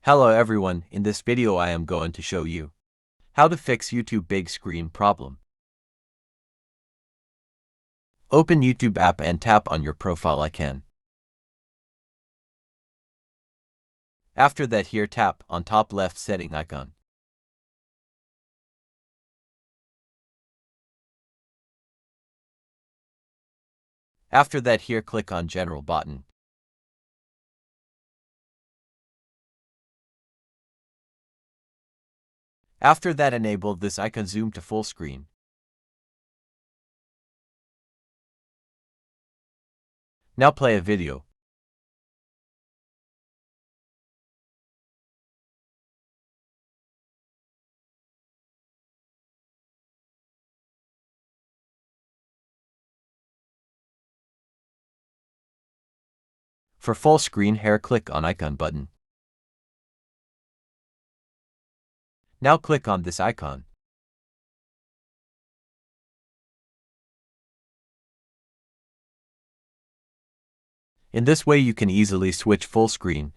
Hello everyone, in this video I am going to show you how to fix YouTube big screen problem. Open YouTube app and tap on your profile icon. After that, here tap on top left setting icon. After that, here click on general button. After that, enable this icon zoom to full screen. Now play a video. For full screen, here click on icon button. Now click on this icon. In this way you can easily switch full screen